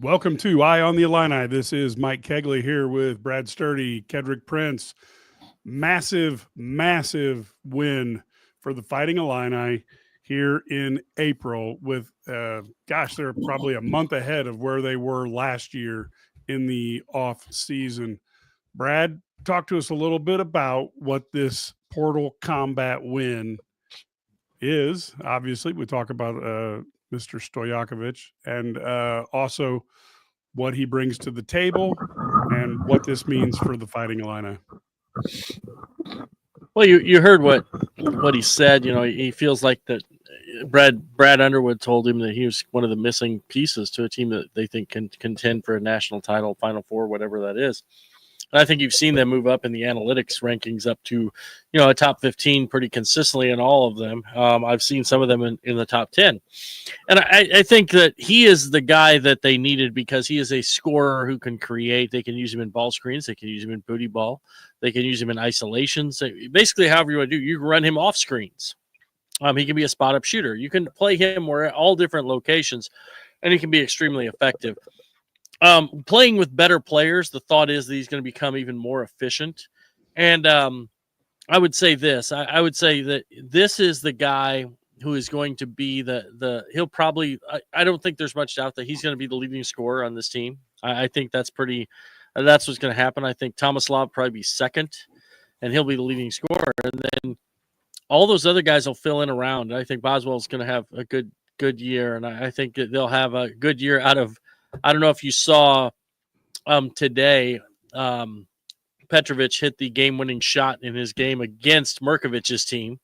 Welcome to Eye on the Illini. This is Mike Kegley here with Brad Sturdy, Kedrick Prince. Massive, massive win for the Fighting Illini here in April with, they're probably a month ahead of where they were last year in the off season. Brad, talk to us a little bit about what this Portal Combat win is. Obviously, we talk about Mr. Stojakovic and also what he brings to the table and what this means for the Fighting Illini. Well, you heard what he said. You know, he feels like that. Brad Underwood told him that he was one of the missing pieces to a team that they think can contend for a national title, Final Four, whatever that is. And I think you've seen them move up in the analytics rankings up to, a top 15 pretty consistently in all of them. I've seen some of them in the top 10. And I think that he is the guy that they needed because he is a scorer who can create. They can use him in ball screens. They can use him in booty ball. They can use him in isolations. Basically, however you want to do, you can run him off screens. He can be a spot-up shooter. You can play him where all different locations, and he can be extremely effective. Playing with better players, the thought is that he's going to become even more efficient. And I would say this. I would say that this is the guy who is going to be he'll probably – I don't think there's much doubt that he's going to be the leading scorer on this team. I think that's what's going to happen. I think Tomislav will probably be second, and he'll be the leading scorer. And then all those other guys will fill in around. I think Boswell's going to have a good year, and I think they'll have a good year out of – I don't know if you saw today, Petrovic hit the game-winning shot in his game against Merkovic's team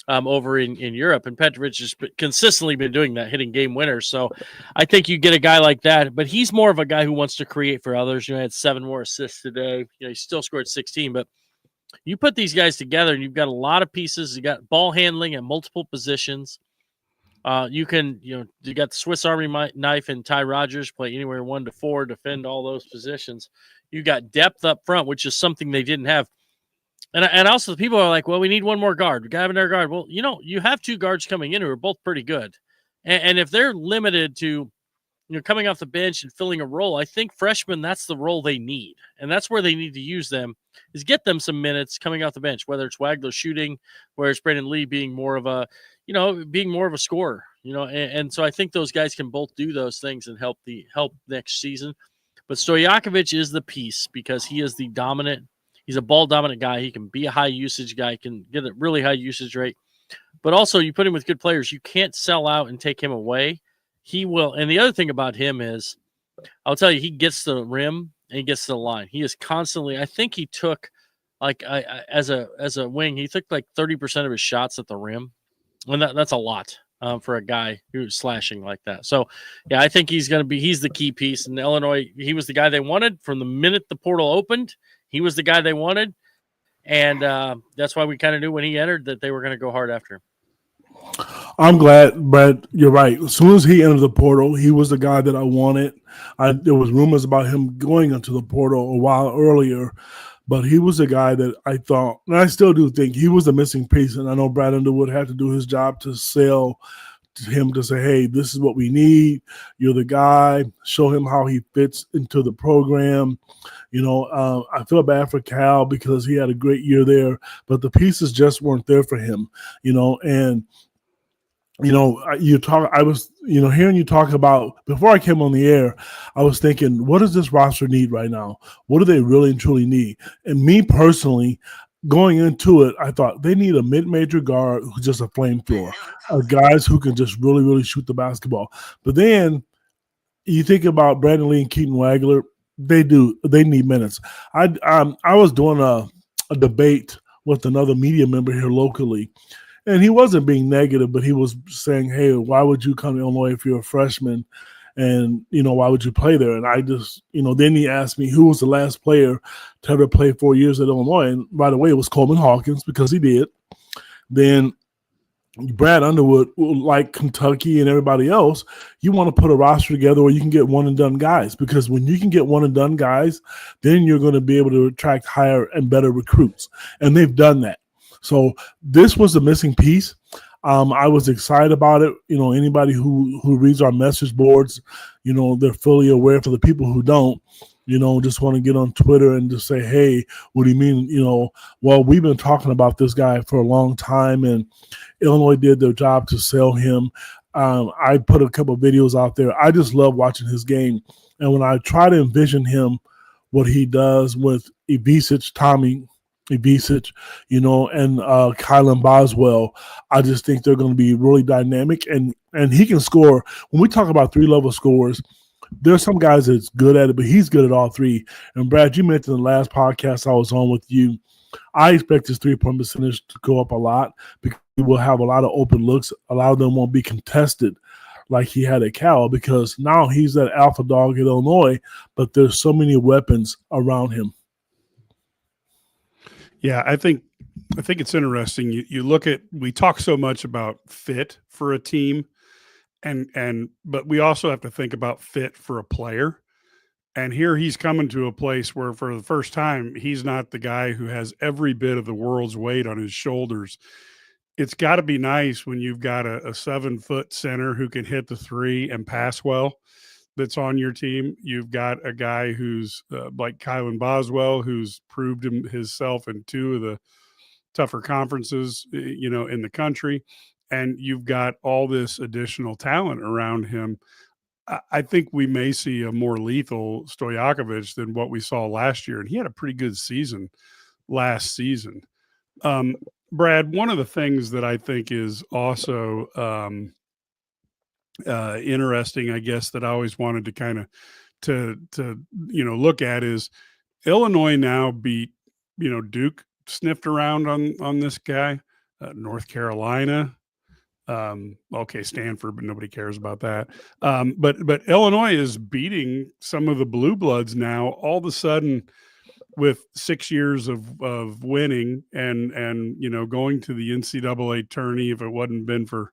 over in Europe, and Petrovic has consistently been doing that, hitting game winners. So I think you get a guy like that, but he's more of a guy who wants to create for others. He had 7 more assists today. He still scored 16, but you put these guys together, and you've got a lot of pieces. You got ball handling at multiple positions. You got the Swiss Army knife and Ty Rodgers, play anywhere 1 to 4, defend all those positions. You got depth up front, which is something they didn't have. And also the people are like, well, we need one more guard. We got to have another guard. Well, you have 2 guards coming in who are both pretty good. And if they're limited to, coming off the bench and filling a role, I think freshmen, that's the role they need. And that's where they need to use them, is get them some minutes coming off the bench, whether it's Wagler shooting, whether it's Brandon Lee being more of a scorer, and so I think those guys can both do those things and help next season. But Stojakovic is the piece because he is he's a ball dominant guy. He can be a high usage guy, can get a really high usage rate, but also you put him with good players. You can't sell out and take him away. He will. And the other thing about him is, I'll tell you, he gets to the rim and he gets to the line. He is constantly, I think he took as a wing, he took like 30% of his shots at the rim. And that's a lot for a guy who's slashing like that. So, yeah, I think he's the key piece. In Illinois, he was the guy they wanted from the minute the portal opened. He was the guy they wanted. And that's why we kind of knew when he entered that they were going to go hard after him. I'm glad, Brad, you're right. As soon as he entered the portal, he was the guy that I wanted. There was rumors about him going into the portal a while earlier, but he was a guy that I thought, and I still do think he was a missing piece. And I know Brad Underwood had to do his job to sell to him to say, hey, this is what we need. You're the guy. Show him how he fits into the program. I feel bad for Cal because he had a great year there, but the pieces just weren't there for him, and I was hearing you talk about, before I came on the air, I was thinking, what does this roster need right now? What do they really and truly need? And me personally, going into it, I thought they need a mid-major guard who's just a flamethrower, guys who can just really, really shoot the basketball. But then you think about Brandon Lee and Keaton Wagler, they need minutes. I was doing a debate with another media member here locally, and he wasn't being negative, but he was saying, hey, why would you come to Illinois if you're a freshman? And, why would you play there? And I just, then he asked me who was the last player to ever play 4 years at Illinois. And right away, it was Coleman Hawkins because he did. Then Brad Underwood, like Kentucky and everybody else, you want to put a roster together where you can get one-and-done guys, because when you can get one-and-done guys, then you're going to be able to attract higher and better recruits. And they've done that. So this was the missing piece. I was excited about it. Anybody who reads our message boards, they're fully aware. For the people who don't, just want to get on Twitter and just say, hey, what do you mean? Well, we've been talking about this guy for a long time, and Illinois did their job to sell him. I put a couple of videos out there. I just love watching his game. And when I try to envision him, what he does with Tommy Ivicic, and Kylan Boswell, I just think they're going to be really dynamic. And he can score. When we talk about 3-level scores, there's some guys that's good at it, but he's good at all three. And Brad, you mentioned the last podcast I was on with you, I expect his 3-point percentage to go up a lot because he will have a lot of open looks. A lot of them won't be contested like he had at Cal, because now he's that alpha dog at Illinois, but there's so many weapons around him. Yeah, I think it's interesting. You look at, we talk so much about fit for a team, but we also have to think about fit for a player. And here he's coming to a place where for the first time, he's not the guy who has every bit of the world's weight on his shoulders. It's got to be nice when you've got a 7-foot center who can hit the three and pass well that's on your team. You've got a guy who's like Kylan Boswell, who's proved himself in 2 of the tougher conferences, in the country. And you've got all this additional talent around him. I think we may see a more lethal Stojakovic than what we saw last year. And he had a pretty good season last season. Brad, one of the things that I think is also interesting, I guess, that I always wanted to kind of to look at is Illinois now beat, Duke sniffed around on this guy, North Carolina. Okay, Stanford, but nobody cares about that. But Illinois is beating some of the blue bloods now all of a sudden with 6 years of winning and going to the NCAA tourney. If it wouldn't been for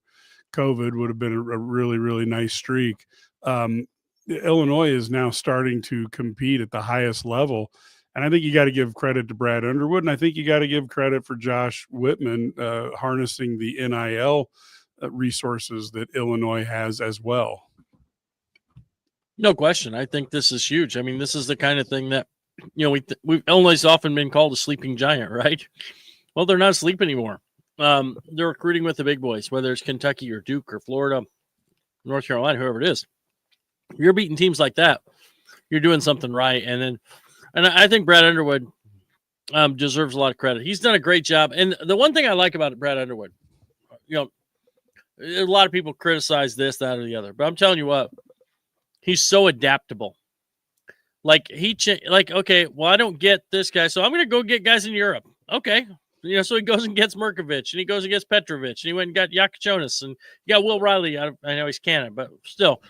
COVID, would have been a really, really nice streak. Illinois is now starting to compete at the highest level. And I think you got to give credit to Brad Underwood, and I think you got to give credit for Josh Whitman harnessing the NIL resources that Illinois has as well. No question. I think this is huge. I mean, this is the kind of thing that, we've Illinois often been called a sleeping giant, right? Well, they're not asleep anymore. They're recruiting with the big boys, whether it's Kentucky or Duke or Florida, North Carolina, whoever it is. If you're beating teams like that, you're doing something right. And I think Brad Underwood deserves a lot of credit. He's done a great job. And the one thing I like about Brad Underwood, a lot of people criticize this, that, or the other, but I'm telling you what, he's so adaptable. Okay, well, I don't get this guy, so I'm going to go get guys in Europe. Okay. So he goes and gets Merkovich, and he goes and gets Petrovic, and he went and got Yakachonis, and you got Will Riley. I know he's Canada, but still,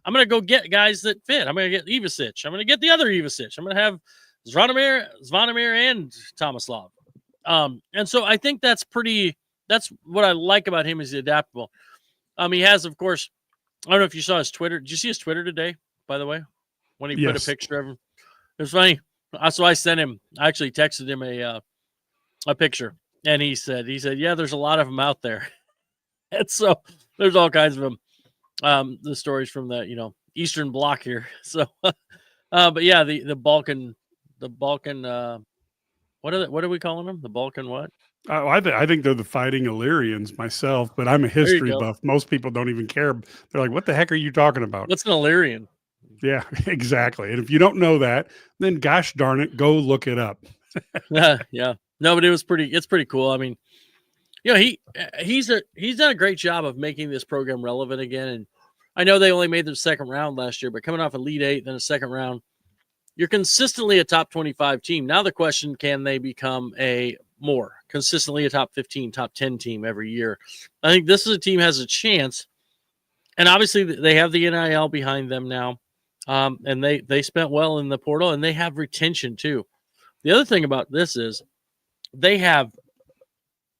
I'm going to go get guys that fit. I'm going to get Ivicic. I'm going to get the other Ivicic. I'm going to have Zvonimir and Tomislav. And so I think that's what I like about him, is he's adaptable. He has, of course, I don't know if you saw his Twitter. Did you see his Twitter today, by the way? When he put a picture of him. It was funny. So I sent him, I actually texted him a picture, and he said, yeah, there's a lot of them out there. And so there's all kinds of them. The stories from the, Eastern Bloc here. So, but yeah, the Balkan, what are we calling them? The Balkan what? I think they're the Fighting Illyrians myself, but I'm a history buff. Most people don't even care. They're like, what the heck are you talking about? What's an Illyrian? Yeah, exactly. And if you don't know that, then gosh darn it, go look it up. Yeah. No, but it's pretty cool. I mean, he's done a great job of making this program relevant again. And I know they only made the second round last year, but coming off Elite Eight, then a second round, you're consistently a top 25 team. Now the question, can they become consistently a top 15, top 10 team every year? I think this is a team has a chance. And obviously they have the NIL behind them now. And they spent well in the portal, and they have retention too. The other thing about this is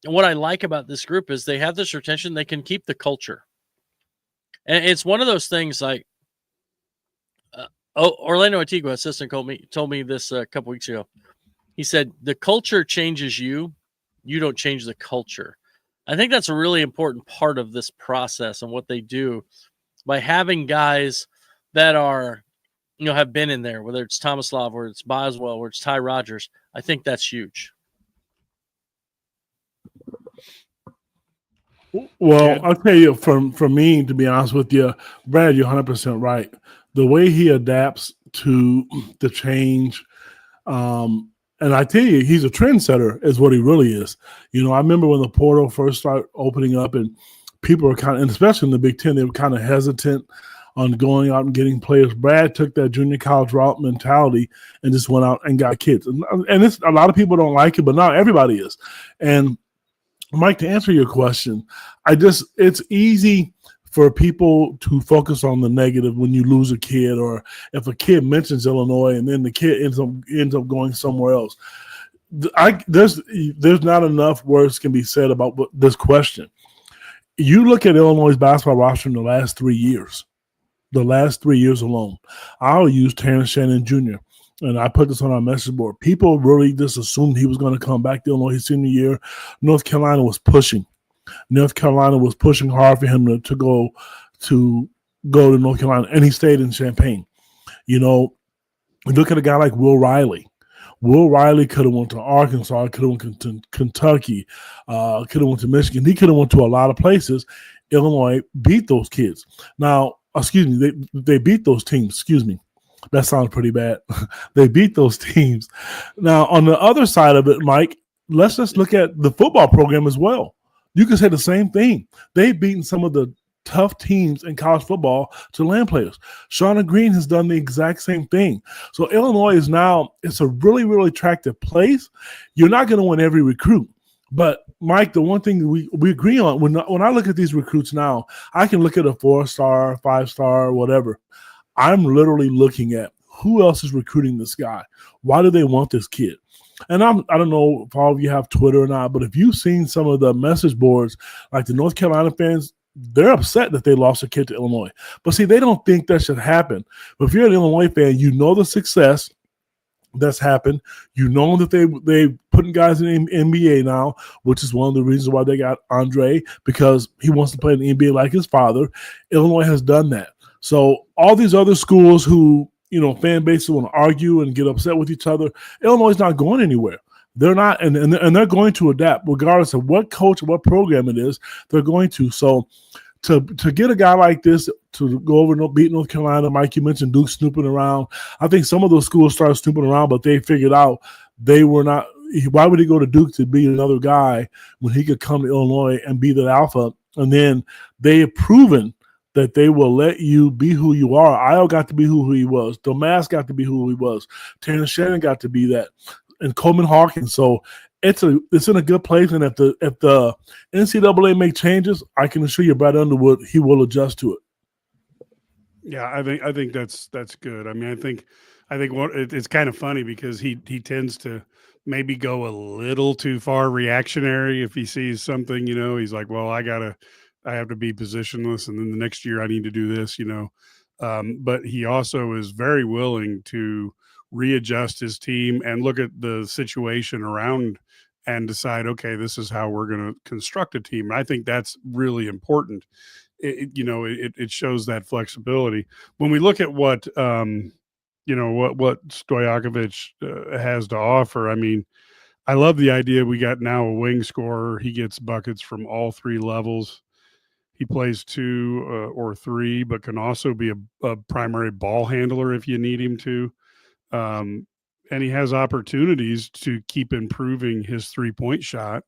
what I like about this group is they have this retention. They can keep the culture. And it's one of those things like, Orlando Antigua, assistant, told me this a couple weeks ago. He said, the culture changes you. You don't change the culture. I think that's a really important part of this process and what they do by having guys that are, have been in there, whether it's Tomislav or it's Boswell or it's Ty Rogers. I think that's huge. Well, I'll tell you, for me, to be honest with you, Brad, you're 100% right. The way he adapts to the change, and I tell you, he's a trendsetter, is what he really is. I remember when the portal first started opening up, and people were kind of, and especially in the Big Ten, they were kind of hesitant on going out and getting players. Brad took that junior college route mentality and just went out and got kids. And it's, a lot of people don't like it, but not everybody is. And Mike, to answer your question, it's easy for people to focus on the negative when you lose a kid, or if a kid mentions Illinois and then the kid ends up going somewhere else. There's not enough words can be said about this question. You look at Illinois' basketball roster in the last 3 years. The last 3 years alone, I'll use Terrence Shannon Jr., and I put this on our message board. People really just assumed he was going to come back to Illinois his senior year. North Carolina was pushing. North Carolina was pushing hard for him to go to North Carolina, and he stayed in Champaign. Look at a guy like Will Riley. Will Riley could have went to Arkansas, could have went to Kentucky, could have went to Michigan. He could have went to a lot of places. Illinois beat those kids. Now, excuse me, they beat those teams. Excuse me. That sounds pretty bad. They beat those teams. Now, on the other side of it, Mike, let's just look at the football program as well. You can say the same thing. They've beaten some of the tough teams in college football to land players. Shauna Green has done the exact same thing. So Illinois is now, it's a really, really attractive place. You're not going to win every recruit. But, Mike, the one thing we agree on, when I look at these recruits now, I can look at a 4-star, 5-star, whatever. I'm literally looking at who else is recruiting this guy. Why do they want this kid? And I don't know if all of you have Twitter or not, but if you've seen some of the message boards, like the North Carolina fans, they're upset that they lost a kid to Illinois. But see, they don't think that should happen. But if you're an Illinois fan, you know the success that's happened. You know that they putting guys in the NBA now, which is one of the reasons why they got Andrej, because he wants to play in the NBA like his father. Illinois has done that. So all these other schools who, fan bases want to argue and get upset with each other, Illinois is not going anywhere. They're not, and they're going to adapt regardless of what coach or what program it is. They're going to. So to get a guy like this to go over and beat North Carolina, Mike, you mentioned Duke snooping around. I think some of those schools started snooping around, but they figured out they were not. Why would he go to Duke to beat another guy when he could come to Illinois and be the alpha? And then they have proven that they will let you be who you are. Io got to be who he was. Domas got to be who he was. Terrence Shannon got to be that. And Coleman Hawkins. So it's in a good place. And if the NCAA make changes, I can assure you, Brad Underwood, he will adjust to it. Yeah, I think that's good. I mean, I think it's kind of funny because he tends to maybe go a little too far reactionary if he sees something. He's like, well, I have to be positionless, and then the next year I need to do this. But he also is very willing to readjust his team and look at the situation around and decide, okay, this is how we're going to construct a team. And I think that's really important. It shows that flexibility. When we look at what Stojakovic has to offer, I mean, I love the idea we got now a wing scorer. He gets buckets from all three levels. He plays 2 or 3, but can also be a primary ball handler if you need him to. And he has opportunities to keep improving his 3-point shot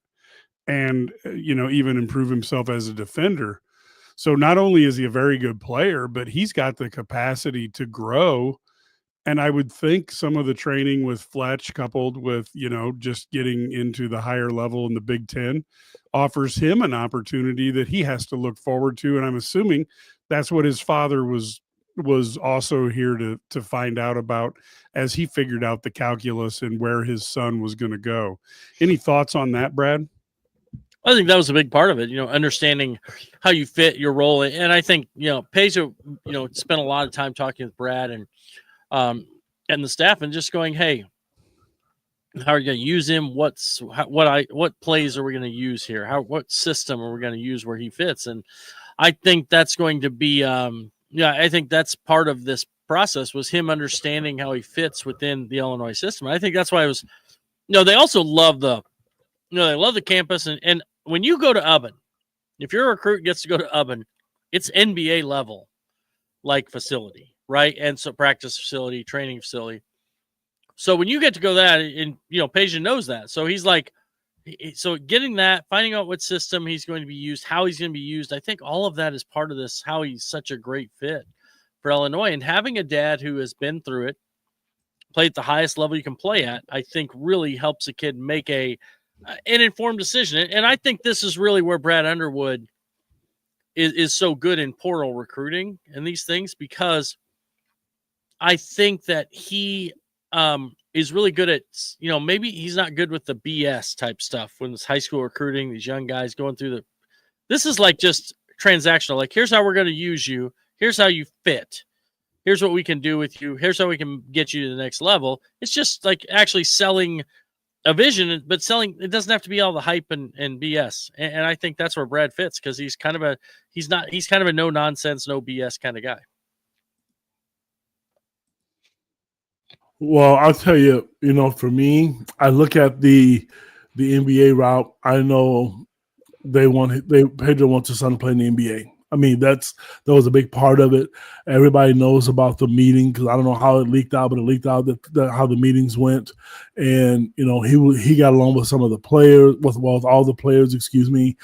and, even improve himself as a defender. So not only is he a very good player, but he's got the capacity to grow. And I would think some of the training with Fletch coupled with, just getting into the higher level in the Big Ten offers him an opportunity that he has to look forward to. And I'm assuming that's what his father was also here to find out about as he figured out the calculus and where his son was going to go. Any thoughts on that, Brad? I think that was a big part of it, understanding how you fit your role. And I think, Peja, spent a lot of time talking with Brad and the staff and just going, hey, How are you going to use him? What plays are we going to use here? What system are we going to use where he fits? And I think that's going to be, I think that's part of this process was him understanding how he fits within the Illinois system. And I think that's why it was, they also love they love the campus. And when you go to Ubben, if your recruit gets to go to Ubben, it's NBA level, like facility, right? And so practice facility, training facility. So when you get to go that, and Peja knows that, so he's like, so getting that, finding out what system he's going to be used, how he's going to be used, I think all of that is part of this. How he's such a great fit for Illinois, and having a dad who has been through it, played at the highest level you can play at, I think really helps a kid make an informed decision. And I think this is really where Brad Underwood is so good in portal recruiting and these things, because I think that he is really good at, maybe he's not good with the BS type stuff when it's high school recruiting, these young guys going through this is like just transactional. Like, here's how we're going to use you. Here's how you fit. Here's what we can do with you. Here's how we can get you to the next level. It's just like actually selling a vision, but selling, it doesn't have to be all the hype and BS. And I think that's where Brad fits, because he's kind of a no nonsense, no BS kind of guy. Well, I'll tell you, for me, I look at the NBA route. I know Pedro wants his son to play in the NBA. I mean, that was a big part of it. Everybody knows about the meeting, because I don't know how it leaked out, but it leaked out how the meetings went. And, he got along with some of the players, with all the players, excuse me.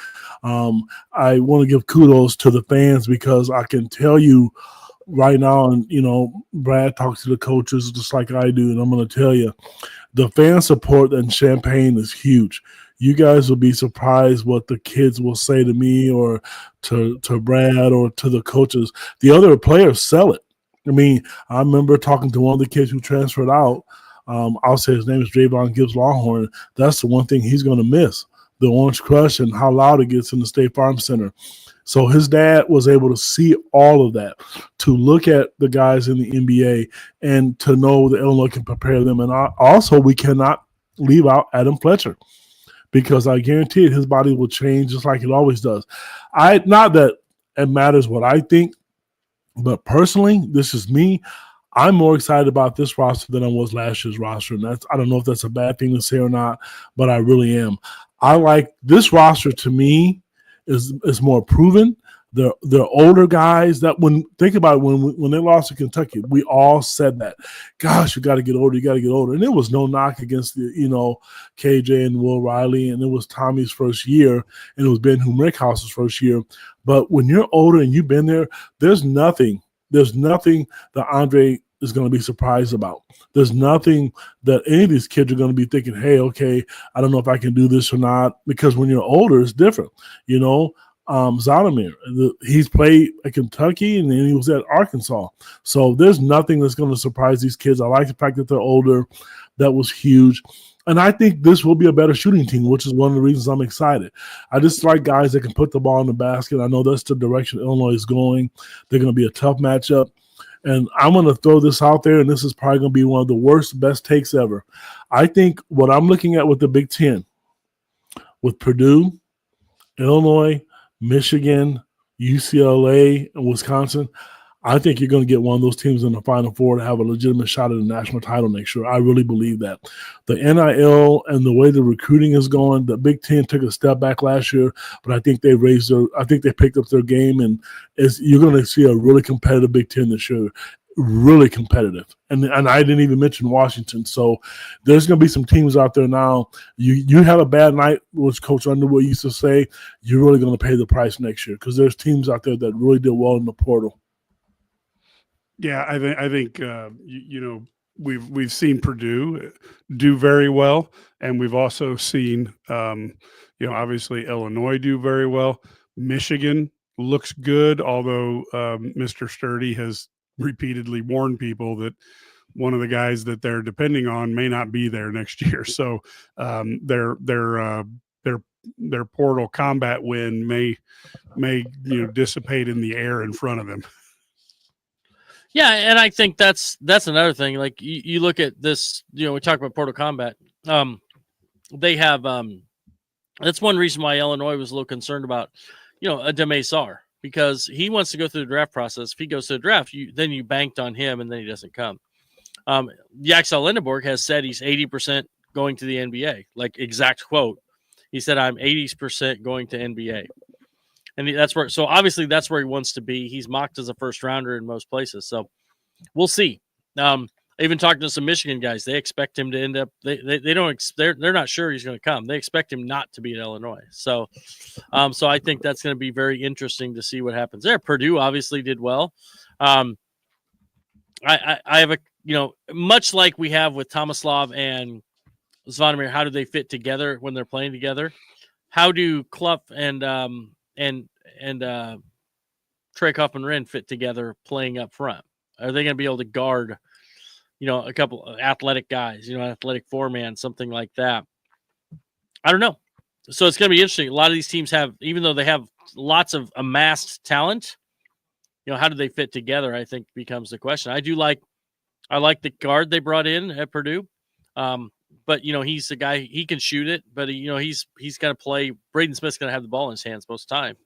I want to give kudos to the fans, because I can tell you right now, and, Brad talks to the coaches just like I do, and I'm going to tell you, the fan support in Champaign is huge. You guys will be surprised what the kids will say to me or to Brad or to the coaches. The other players sell it. I mean, I remember talking to one of the kids who transferred out. I'll say his name is Javon Gibbs Longhorn. That's the one thing he's going to miss, the Orange Crush and how loud it gets in the State Farm Center. So his dad was able to see all of that, to look at the guys in the NBA and to know that Illinois can prepare them. And also, we cannot leave out Adam Fletcher, because I guarantee it, his body will change just like it always does. Not that it matters what I think, but personally, this is me. I'm more excited about this roster than I was last year's roster. And I don't know if that's a bad thing to say or not, but I really am. I like this roster. To me, is more proven. They're older guys that think about it, when they lost to Kentucky, we all said that, gosh, you got to get older. And there was no knock against the, KJ and Will Riley, and it was Tommy's first year, and it was Ben Humrichhaus's first year. But when you're older and you've been there, there's nothing that Andrej is going to be surprised about. There's nothing that any of these kids are going to be thinking, hey, okay, I don't know if I can do this or not, because when you're older, it's different. Zonomir, he's played at Kentucky and then he was at Arkansas. So there's nothing that's going to surprise these kids. I like the fact that they're older. That was huge. And I think this will be a better shooting team, which is one of the reasons I'm excited. I just like guys that can put the ball in the basket. I know that's the direction Illinois is going. They're going to be a tough matchup. And I'm going to throw this out there, and this is probably going to be one of the best takes ever. I think what I'm looking at with the Big Ten, with Purdue, Illinois, Michigan, UCLA, and Wisconsin, I think you're going to get one of those teams in the Final Four to have a legitimate shot at a national title next year. I really believe that. The NIL and the way the recruiting is going, the Big Ten took a step back last year, but I think they picked up their game, and you're going to see a really competitive Big Ten this year. Really competitive. And I didn't even mention Washington. So there's going to be some teams out there now. You have a bad night, which Coach Underwood used to say, you're really going to pay the price next year, because there's teams out there that really did well in the portal. Yeah, I think we've seen Purdue do very well, and we've also seen obviously Illinois do very well. Michigan looks good, although Mr. Sturdy has repeatedly warned people that one of the guys that they're depending on may not be there next year. So their portal combat win may dissipate in the air in front of him. Yeah, and I think that's another thing. Like you look at this, we talk about Portal Combat. They have that's one reason why Illinois was a little concerned about, a Demesar, because he wants to go through the draft process. If he goes to the draft, then you banked on him, and then he doesn't come. Yaxel Lindenborg has said he's 80% going to the NBA, like exact quote. He said, "I'm 80% going to NBA." And that's where, so obviously that's where he wants to be. He's mocked as a first rounder in most places. So we'll see. Even talking to some Michigan guys, they expect him to end up, they're not sure he's going to come. They expect him not to be at Illinois. So I think that's going to be very interesting to see what happens there. Purdue obviously did well. I have a, much like we have with Tomislav and Zvonimir, how do they fit together when they're playing together? How do Clough and Trey Kaufman-Renn fit together playing up front? Are they going to be able to guard, a couple of athletic guys, athletic four-man, something like that? I don't know. So it's going to be interesting. A lot of these teams have, even though they have lots of amassed talent, how do they fit together, I think becomes the question. I like the guard they brought in at Purdue. But, he's the guy, he can shoot it, but, he's got to play. Braden Smith's going to have the ball in his hands most of the time.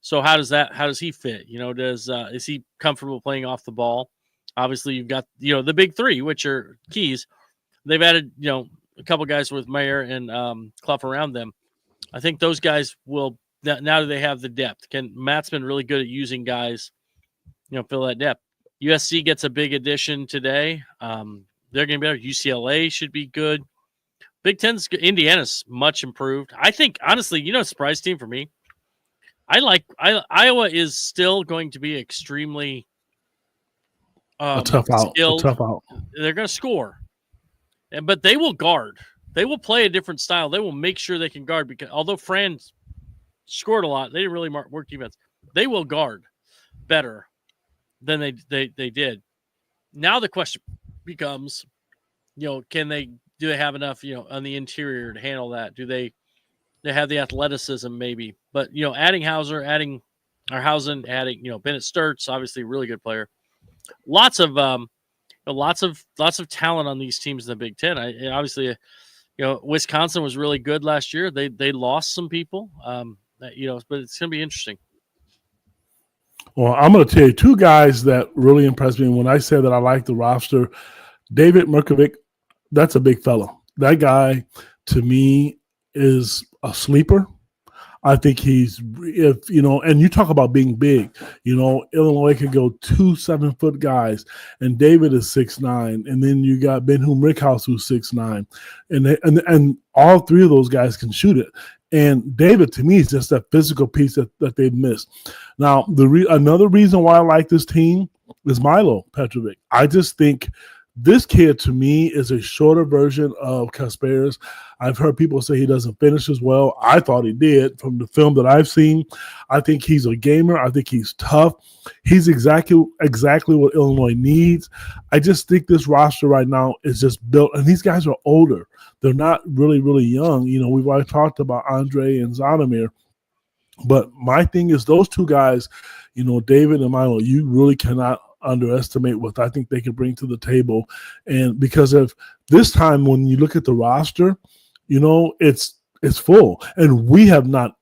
So how does he fit? Is he comfortable playing off the ball? Obviously, you've got, the big three, which are keys. They've added, a couple guys with Mayer and Clough around them. I think those guys will, now that they have the depth. Matt's been really good at using guys, fill that depth. USC gets a big addition today. They're going to be better. UCLA should be good. Big Ten's good. Indiana's much improved. I think, honestly, surprise team for me. Iowa is still going to be extremely a tough skilled. out. They're going to score, but they will guard. They will play a different style. They will make sure they can guard, because although Fran scored a lot, they didn't really work defense. They will guard better than they did. Now the question becomes, do they have enough, on the interior to handle that? Do they have the athleticism maybe? But, adding Hausen, adding Bennett Sturts, obviously a really good player. Lots of talent on these teams in the Big Ten. Obviously, Wisconsin was really good last year. They lost some people, but it's going to be interesting. Well, I'm going to tell you two guys that really impressed me. And when I said that I like the roster, David Merkovic, that's a big fella. That guy, to me, is a sleeper. I think he's, and you talk about being big, Illinois can go 2 7-foot guys, and David is 6'9", and then you got Ben-Hum Rickhouse who's 6'9", and all three of those guys can shoot it. And David, to me, is just that physical piece that they've missed. Now, another reason why I like this team is Milo Petrovic. I just think this kid, to me, is a shorter version of Kasparis. I've heard people say he doesn't finish as well. I thought he did from the film that I've seen. I think he's a gamer. I think he's tough. He's exactly what Illinois needs. I just think this roster right now is just built, and these guys are older. They're not really, really young. We've already talked about Andrej and Zvonimir. But my thing is those two guys, David and Milo, you really cannot underestimate what I think they can bring to the table. And because of this time, when you look at the roster, it's full. And we've not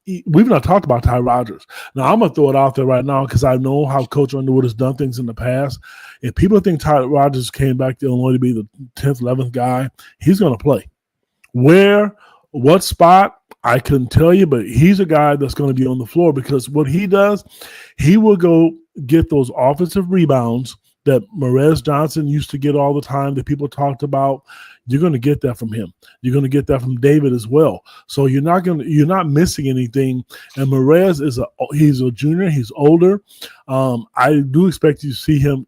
talked about Ty Rodgers. Now, I'm going to throw it out there right now because I know how Coach Underwood has done things in the past. If people think Ty Rodgers came back to Illinois to be the 10th, 11th guy, he's going to play. Where, what spot, I couldn't tell you, but he's a guy that's going to be on the floor, because what he does, he will go get those offensive rebounds that Morez Johnson used to get all the time that people talked about. You're going to get that from him. You're going to get that from David as well. So you're not missing anything. And Morez he's a junior. He's older. I do expect to see him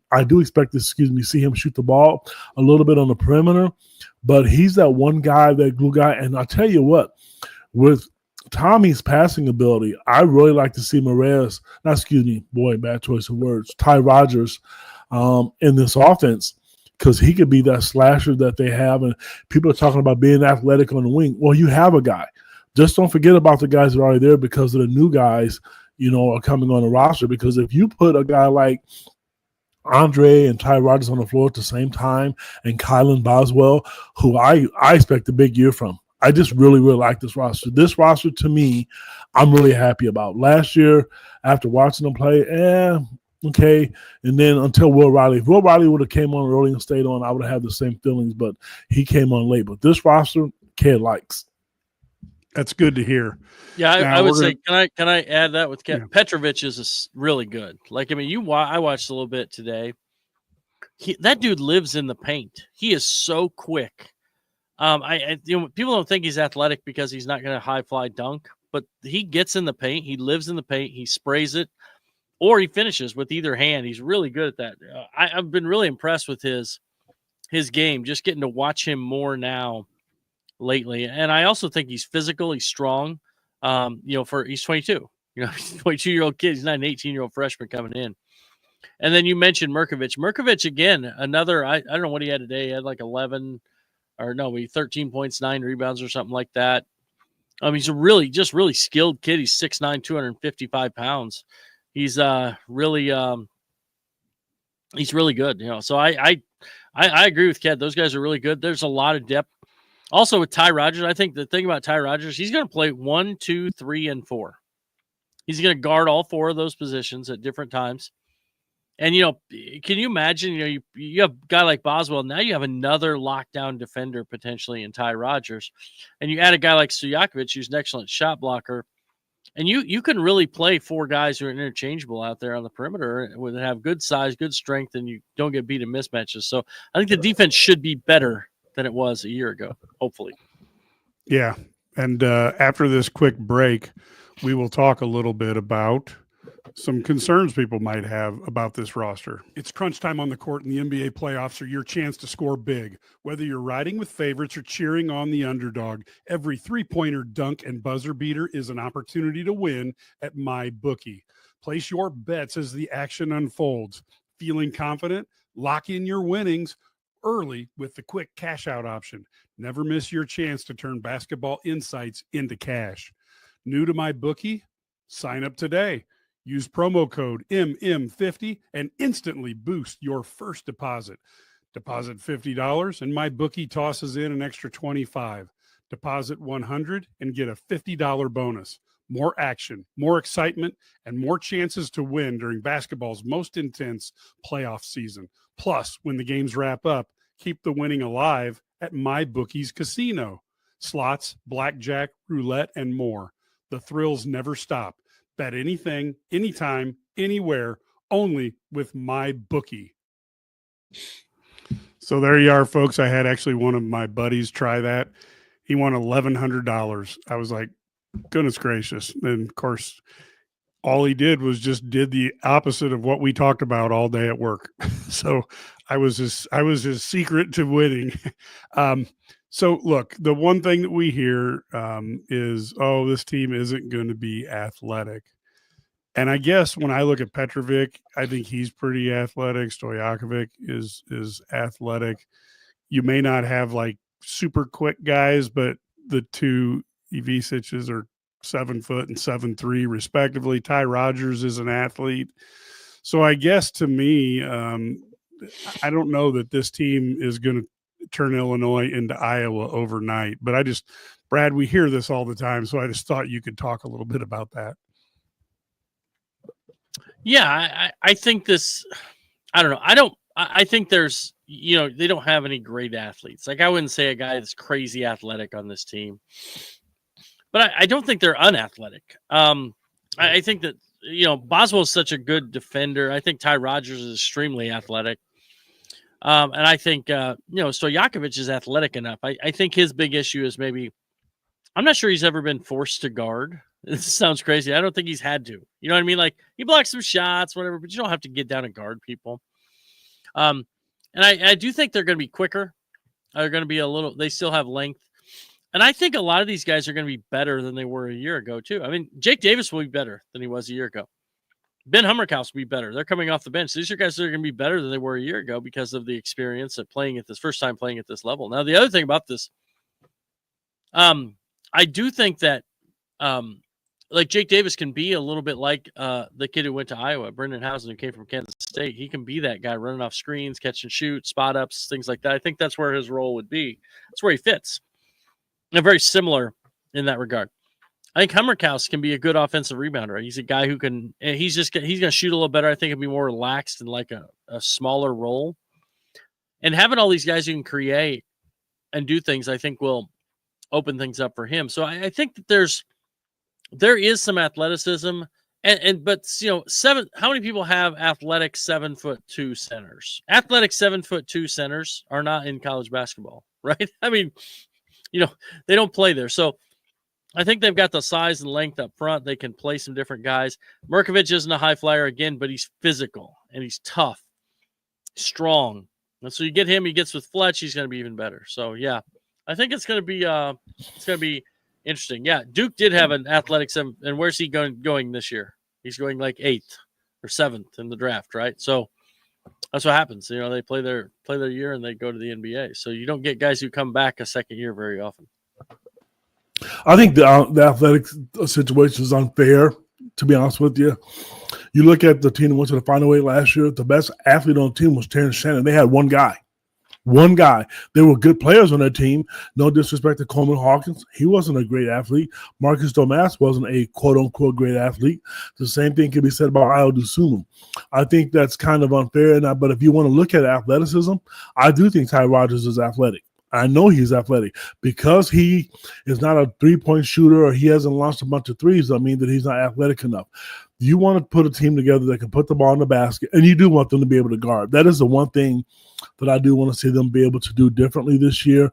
shoot the ball a little bit on the perimeter, but he's that one guy, that glue guy. And I'll tell you what, with Tommy's passing ability, I really like to see bad choice of words, Ty Rodgers in this offense, because he could be that slasher that they have. And people are talking about being athletic on the wing. Well, you have a guy. Just don't forget about the guys that are already there, because of the new guys, are coming on the roster. Because if you put a guy like Andrej and Ty Rogers on the floor at the same time, and Kylan Boswell, who I expect a big year from. I just really, really like this roster. This roster, to me, I'm really happy about. Last year, after watching them play, okay. And then until Will Riley. If Will Riley would have came on early and stayed on, I would have had the same feelings, but he came on late. But this roster, Ked likes. That's good to hear. Yeah, Now, I would say, can I add that with Yeah. Petrovic is really good. Like, I mean, I watched a little bit today. That dude lives in the paint. He is so quick. People don't think he's athletic because he's not going to high fly dunk, but he gets in the paint. He lives in the paint. He sprays it, or he finishes with either hand. He's really good at that. I've been really impressed with his game. Just getting to watch him more now lately, and I also think he's physical. He's strong. He's 22. He's a 22-year-old kid. He's not an 18-year-old freshman coming in. And then you mentioned Merkovich. Merkovich again, another. I don't know what he had today. He had like 11. Or no, 13 points, 9 rebounds, or something like that. He's a really skilled kid. He's 6'9", 255 pounds. He's really good. So I agree with Ked. Those guys are really good. There's a lot of depth. Also with Ty Rogers, I think the thing about Ty Rogers, he's going to play 1, 2, 3, and 4. He's going to guard all 4 of those positions at different times. And, can you imagine, you have a guy like Boswell. Now you have another lockdown defender potentially in Ty Rogers. And you add a guy like Stojakovic, who's an excellent shot blocker. And you can really play 4 guys who are interchangeable out there on the perimeter that have good size, good strength, and you don't get beat in mismatches. So I think the defense should be better than it was a year ago, hopefully. Yeah. And after this quick break, we will talk a little bit about some concerns people might have about this roster. It's crunch time on the court, and the NBA playoffs are your chance to score big. Whether you're riding with favorites or cheering on the underdog, every three-pointer, dunk, and buzzer beater is an opportunity to win at MyBookie. Place your bets as the action unfolds. Feeling confident? Lock in your winnings early with the quick cash out option. Never miss your chance to turn basketball insights into cash. New to MyBookie? Sign up today. Use promo code MM50 and instantly boost your first deposit. Deposit $50 and MyBookie tosses in an extra $25. Deposit $100 and get a $50 bonus. More action, more excitement, and more chances to win during basketball's most intense playoff season. Plus, when the games wrap up, keep the winning alive at MyBookie's casino. Slots, blackjack, roulette, and more. The thrills never stop. Bet anything, anytime, anywhere, only with MyBookie. So there you are, folks. I had actually one of my buddies try that. He won $1,100. I was like, goodness gracious. And of course, all he did was just did the opposite of what we talked about all day at work. So I was his secret to winning. So look, the one thing that we hear is, oh, this team isn't going to be athletic. And I guess when I look at Petrovic, I think he's pretty athletic. Stojakovic is athletic. You may not have like super quick guys, but the two Iviciches are 7 foot and 7'3" respectively. Ty Rogers is an athlete. So I guess to me, I don't know that this team is going to turn Illinois into Iowa overnight. But Brad, we hear this all the time, so I just thought you could talk a little bit about that. Yeah, I think this, I don't know. I think there's, they don't have any great athletes. Like, I wouldn't say a guy that's crazy athletic on this team, but I don't think they're unathletic. I think that, Boswell is such a good defender. I think Ty Rogers is extremely athletic. And I think, Stojakovic is athletic enough. I think his big issue is maybe, I'm not sure he's ever been forced to guard. This sounds crazy. I don't think he's had to. You know what I mean? Like, he blocks some shots, whatever, but you don't have to get down and guard people. And I do think they're going to be quicker. They're going to be they still have length. And I think a lot of these guys are going to be better than they were a year ago, too. I mean, Jake Davis will be better than he was a year ago. Ben Hummerkaus will be better. They're coming off the bench. These are guys that are going to be better than they were a year ago because of the experience of first time playing at this level. Now, the other thing about this, I do think that like Jake Davis can be a little bit like the kid who went to Iowa, Brendan Housen, who came from Kansas State. He can be that guy running off screens, catch and shoot, spot ups, things like that. I think that's where his role would be. That's where he fits. And very similar in that regard. I think Hummerkaus can be a good offensive rebounder. He's a guy who can, and he's going to shoot a little better. I think it'd be more relaxed in like a smaller role. And having all these guys who can create and do things, I think will open things up for him. So I think that there is some athleticism, but how many people have athletic 7'2" centers? Athletic 7'2" centers are not in college basketball, right? I mean, they don't play there. So I think they've got the size and length up front. They can play some different guys. Merkovich isn't a high flyer again, but he's physical and he's tough, strong. And so you get him, he gets with Fletch, he's going to be even better. So yeah, I think it's going to be interesting. Yeah, Duke did have an athletic 7, and where's he going this year? He's going like 8th or 7th in the draft, right? So that's what happens. They play their year and they go to the NBA. So you don't get guys who come back a second year very often. I think the athletic situation is unfair, to be honest with you. You look at the team that went to the final 8 last year, the best athlete on the team was Terrence Shannon. They had one guy. They were good players on their team. No disrespect to Coleman Hawkins. He wasn't a great athlete. Marcus Domask wasn't a quote-unquote great athlete. The same thing can be said about Ayo Dosunmu. I think that's kind of unfair. But if you want to look at athleticism, I do think Ty Rodgers is athletic. I know he's athletic. Because he is not a three-point shooter or he hasn't launched a bunch of threes, doesn't mean that he's not athletic enough. You want to put a team together that can put the ball in the basket, and you do want them to be able to guard. That is the one thing that I do want to see them be able to do differently this year.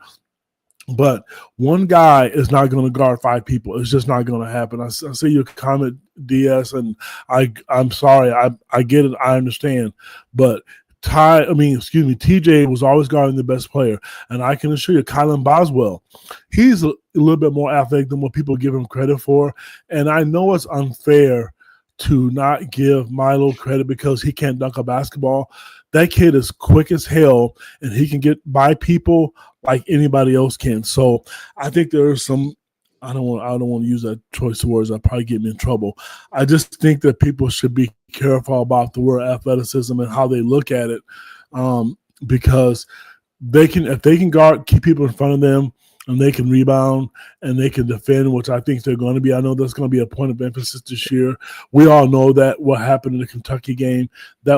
But one guy is not going to guard 5 people. It's just not going to happen. I see your comment, DS, and I'm sorry. I get it. I understand. But TJ was always guarding the best player. And I can assure you, Kylan Boswell, he's a little bit more athletic than what people give him credit for. And I know it's unfair to not give Milo credit because he can't dunk a basketball. That kid is quick as hell, and he can get by people like anybody else can. So I think there are some – I don't want to use that choice of words. That'll probably get me in trouble. I just think that people should be careful about the word athleticism and how they look at it, because if they can guard, keep people in front of them, and they can rebound and they can defend, which I think they're going to be. I know that's going to be a point of emphasis this year. We all know that what happened in the Kentucky game, I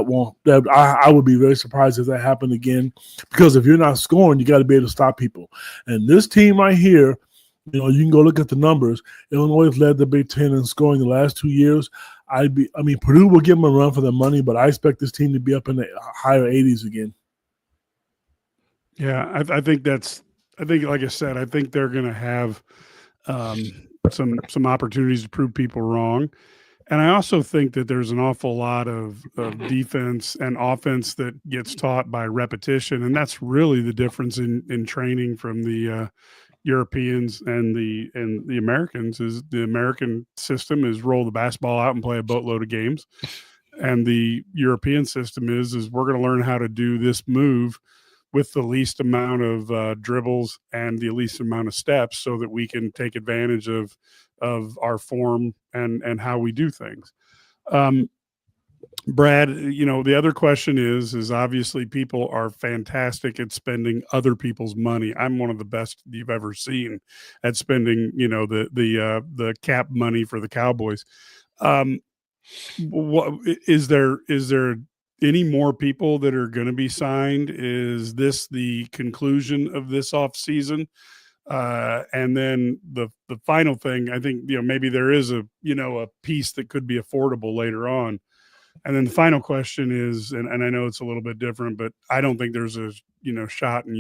would be very surprised if that happened again, because if you're not scoring, you got to be able to stop people. And this team right here, you can go look at the numbers. Illinois led the Big Ten in scoring the last 2 years. Purdue will give them a run for their money, but I expect this team to be up in the higher 80s again. Yeah, I think like I said, I think they're going to have some opportunities to prove people wrong. And I also think that there's an awful lot of defense and offense that gets taught by repetition. And that's really the difference in training from the Europeans and the Americans. Is the American system is roll the basketball out and play a boatload of games. And the European system is we're going to learn how to do this move with the least amount of dribbles and the least amount of steps, so that we can take advantage of our form and how we do things. Brad, the other question is obviously people are fantastic at spending other people's money. I'm one of the best you've ever seen at spending, the cap money for the Cowboys. What is there any more people that are going to be signed? Is this the conclusion of this off season? And then the final thing, I think, maybe there is a piece that could be affordable later on. And then the final question is, and I know it's a little bit different, but I don't think there's a, shot and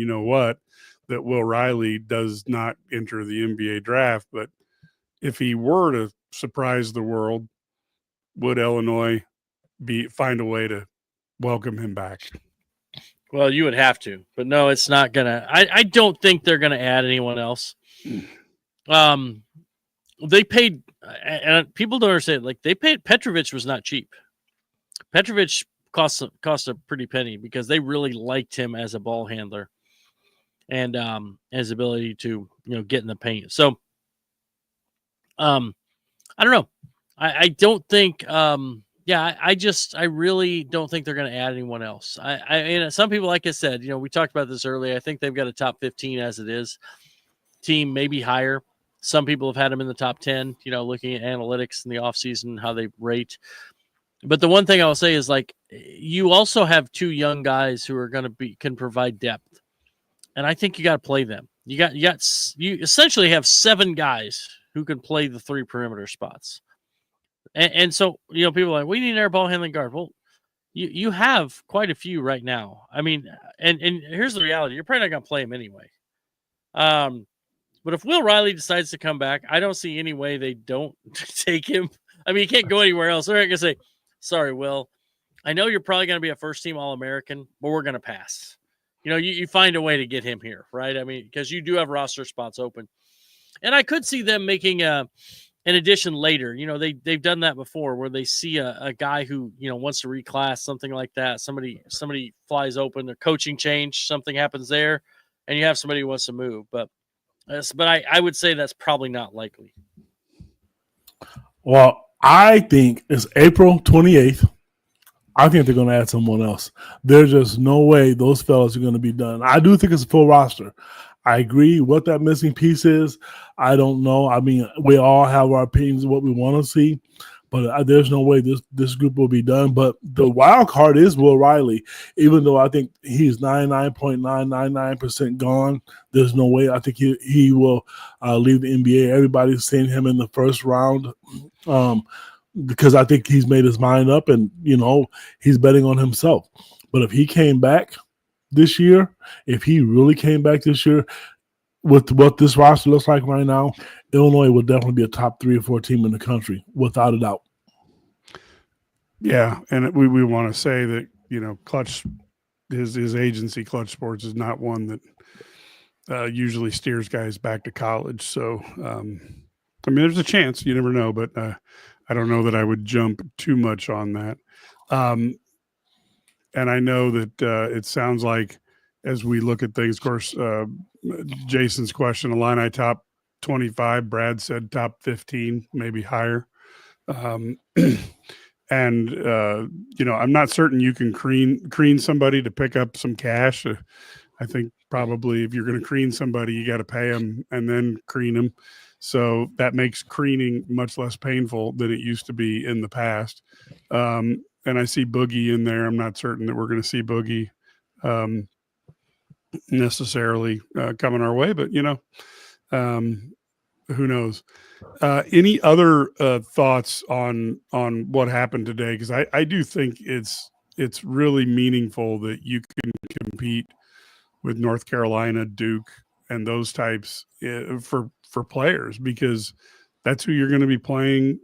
that Will Riley does not enter the NBA draft. But if he were to surprise the world, would Illinois find a way to welcome him back? Well, you would have to, but no, it's not gonna. I don't think they're gonna add anyone else. They paid, and people don't understand. Like, they paid. Petrovic was not cheap. Petrovic cost a pretty penny because they really liked him as a ball handler and his ability to get in the paint. So, I I don't know. I don't think. I really don't think they're going to add anyone else. And some people, like I said, we talked about this earlier. I think they've got a top 15 as it is. Team maybe higher. Some people have had them in the top 10. Looking at analytics in the offseason, how they rate. But the one thing I'll say is, like, you also have two young guys who are going to can provide depth, and I think you got to play them. You essentially have 7 guys who can play the 3 perimeter spots, and so people are like, we need an air ball handling guard. Well, you have quite a few right now. I mean, and here's the reality: you're probably not going to play him anyway. But if Will Riley decides to come back, I don't see any way they don't take him. I mean, you can't go anywhere else. They're not going to say, sorry, Will, I know you're probably going to be a first-team All-American, but we're going to pass. You find a way to get him here, right? I mean, because you do have roster spots open. And I could see them making an addition later. They've done that before where they see a guy who, wants to reclass, something like that. Somebody flies open, their coaching change, something happens there, and you have somebody who wants to move. But I would say that's probably not likely. Well, I think it's April 28th. I think they're going to add someone else. There's just no way those fellas are going to be done. I do think it's a full roster. I agree. What that missing piece is, I don't know. I mean, we all have our opinions of what we want to see, but there's no way this group will be done. But the wild card is Will Riley. Even though I think he's 99.999% gone, there's no way. I think he will leave the NBA. Everybody's seeing him in the first round. Because I think he's made his mind up and, he's betting on himself. But if he came back this year, with what this roster looks like right now, Illinois will definitely be a top 3 or 4 team in the country, without a doubt. Yeah, and we want to say that, Clutch, his agency, Clutch Sports, is not one that usually steers guys back to college. So, there's a chance. You never know, but I don't know that I would jump too much on that. And I know that it sounds like, as we look at things, of course, Jason's question, Illini top 25, Brad said top 15, maybe higher. And, I'm not certain you can crean somebody to pick up some cash. I think probably if you're going to crean somebody, you got to pay them and then crean them. So that makes creening much less painful than it used to be in the past. And I see Boogie in there. I'm not certain that we're going to see Boogie necessarily coming our way, but, who knows? Any other thoughts on what happened today? Because I do think it's really meaningful that you can compete with North Carolina, Duke, and those types for players, because that's who you're going to be playing,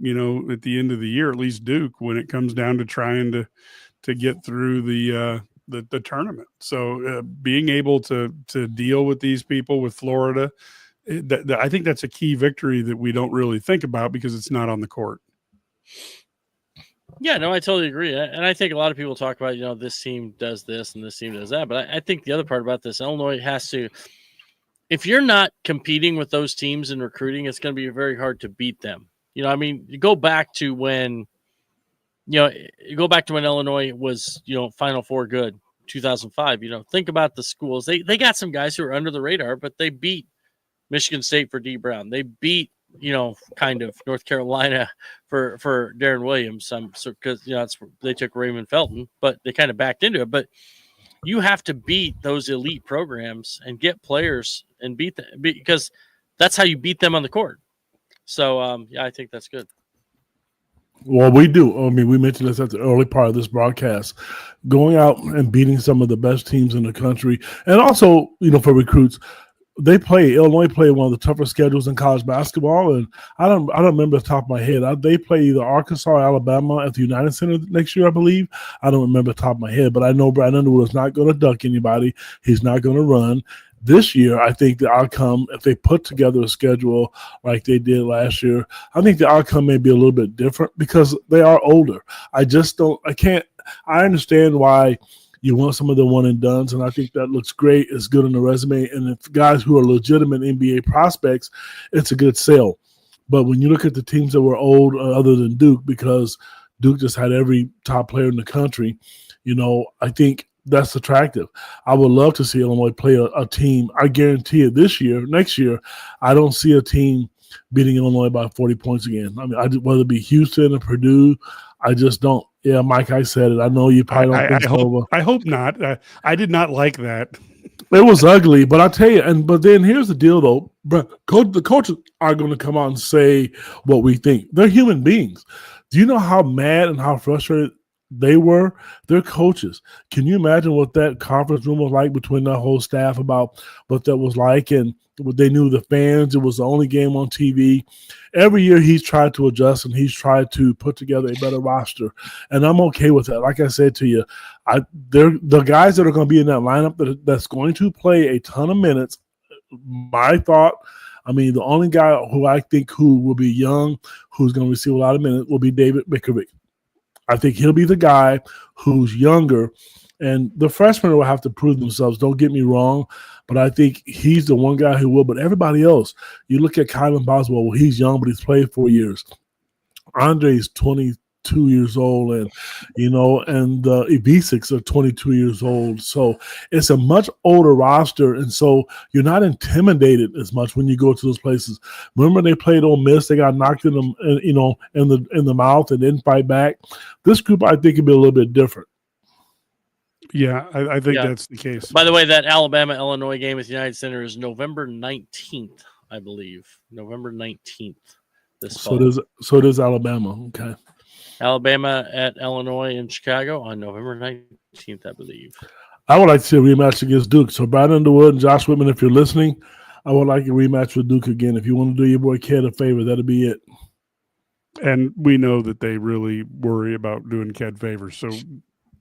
at the end of the year, at least Duke, when it comes down to trying to get through the tournament. So being able to deal with these people, with Florida, I think that's a key victory that we don't really think about because it's not on the court. Yeah, no, I totally agree. And I think a lot of people talk about, this team does this and this team does that. But I think the other part about this, Illinois has to, if you're not competing with those teams in recruiting, it's going to be very hard to beat them. You go back to when, Illinois was, Final Four good, 2005. Think about the schools. They got some guys who are under the radar, but they beat Michigan State for D. Brown. They beat, kind of North Carolina for Darren Williams. Because they took Raymond Felton, but they kind of backed into it. But you have to beat those elite programs and get players and beat them, because that's how you beat them on the court. So, I think that's good. Well, we do. I mean, we mentioned this at the early part of this broadcast, going out and beating some of the best teams in the country. And also, for recruits, Illinois play one of the toughest schedules in college basketball. And I don't remember off the top of my head. They play either Arkansas or Alabama at the United Center next year, I believe. I don't remember off the top of my head, but I know Brad Underwood is not going to duck anybody. He's not going to run. This year, I think the outcome, if they put together a schedule like they did last year, I think the outcome may be a little bit different because they are older. I understand why you want some of the one and dones, and I think that looks great. It's good on the resume. And if guys who are legitimate NBA prospects, it's a good sell. But when you look at the teams that were old, other than Duke, because Duke just had every top player in the country, I think that's attractive. I would love to see Illinois play a team. I guarantee it next year, I don't see a team beating Illinois by 40 points again. I mean, whether it be Houston or Purdue, I just don't. Yeah, Mike, I said it. I know you probably don't think so. I hope not. I did not like that. It was ugly, but I tell you, but then here's the deal, though. But the coaches are going to come out and say what we think. They're human beings. Do you know how mad and how frustrated they were? They're coaches. Can you imagine what that conference room was like between that whole staff about what that was like? And what they knew the fans. It was the only game on TV. Every year he's tried to adjust and he's tried to put together a better roster. And I'm okay with that. Like I said to you, the guys that are going to be in that lineup that's going to play a ton of minutes, my thought, I mean, the only guy who I think who will be young, who's going to receive a lot of minutes, will be David Mikovic. I think he'll be the guy who's younger. And the freshmen will have to prove themselves. Don't get me wrong. But I think he's the one guy who will. But everybody else, you look at Kylan Boswell. Well, he's young, but he's played 4 years. Andrej's 22 years old, and Ibisics are 22 years old. So it's a much older roster, and so you're not intimidated as much when you go to those places. Remember, they played Ole Miss; they got knocked in the mouth and didn't fight back. This group, I think, could be a little bit different. Yeah, I think that's the case. By the way, that Alabama-Illinois game at the United Center is November 19th, I believe. November 19th this fall. So does Alabama. Okay. Alabama at Illinois in Chicago on November 19th, I believe. I would like to see a rematch against Duke. So Brad Underwood and Josh Whitman, if you're listening, I would like a rematch with Duke again. If you want to do your boy Ked a favor, that'll be it. And we know that they really worry about doing Ked favors. So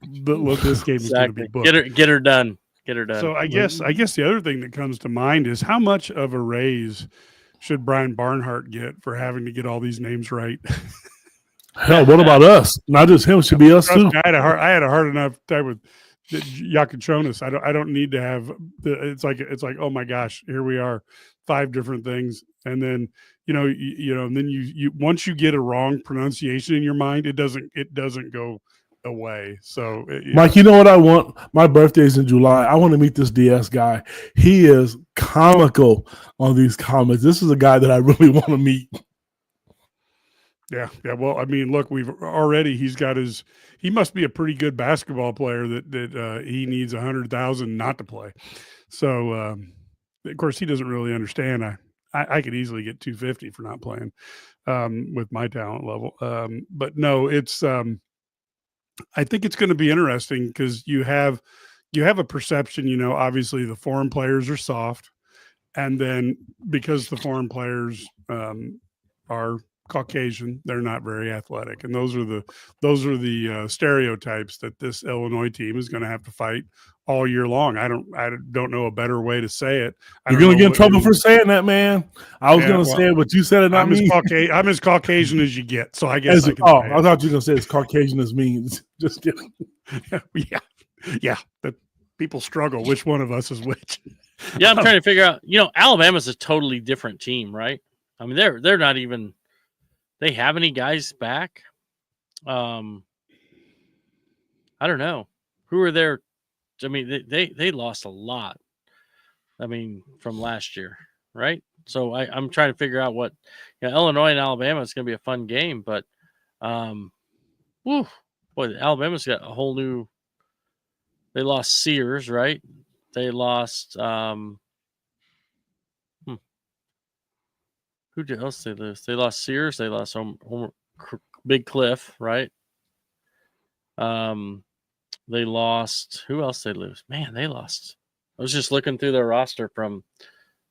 look, this game is going to be booked. Get her done. Get her done. So I guess the other thing that comes to mind is how much of a raise should Brian Barnhart get for having to get all these names right? Hell, what about us? Not just him; should be us too. I had a hard enough time with Yakuchonis. I don't need to have. It's like oh my gosh, here we are, 5 different things, and then and then you once you get a wrong pronunciation in your mind, it doesn't go away. So Mike, you know what I want? My birthday's in July. I want to meet this DS guy. He is comical on these comments. This is a guy that I really want to meet. Yeah. Well, I mean, look, he's got he must be a pretty good basketball player that he needs 100,000 not to play. So, of course, he doesn't really understand. I could easily get 250 for not playing with my talent level. But no, it's I think it's going to be interesting because you have a perception, obviously the foreign players are soft, and then because the foreign players are Caucasian, they're not very athletic, and those are the stereotypes that this Illinois team is going to have to fight all year long. I don't know a better way to say it. You're going to get in trouble for saying that, man. I was going to say it, but you said it, not me. I'm as Caucasian as you get, so I guess I thought you were going to say it's Caucasian as me. Just kidding. Yeah. That people struggle. Which one of us is which? Yeah, I'm trying to figure out. Alabama's a totally different team, right? I mean, they're not even. They have any guys back? I don't know. Who are there? I mean, they lost a lot. I mean, from last year, right? So I'm trying to figure out what Illinois and Alabama is going to be a fun game, but Alabama's got a whole new. They lost Sears, right? They lost. Who else did they lose? They lost Sears. They lost Big Cliff, right? They lost. Who else did they lose? Man, they lost. I was just looking through their roster from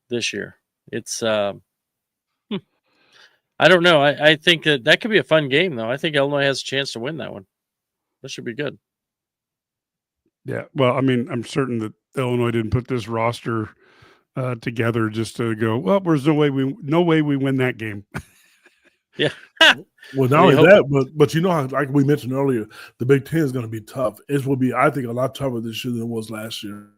this year. It's I don't know. I think that could be a fun game, though. I think Illinois has a chance to win that one. That should be good. Yeah. Well, I mean, I'm certain that Illinois didn't put this roster together just to go, well, there's no way we win that game. Yeah. Well, not only that, but how, like we mentioned earlier, the Big Ten is going to be tough. It will be, I think, a lot tougher this year than it was last year.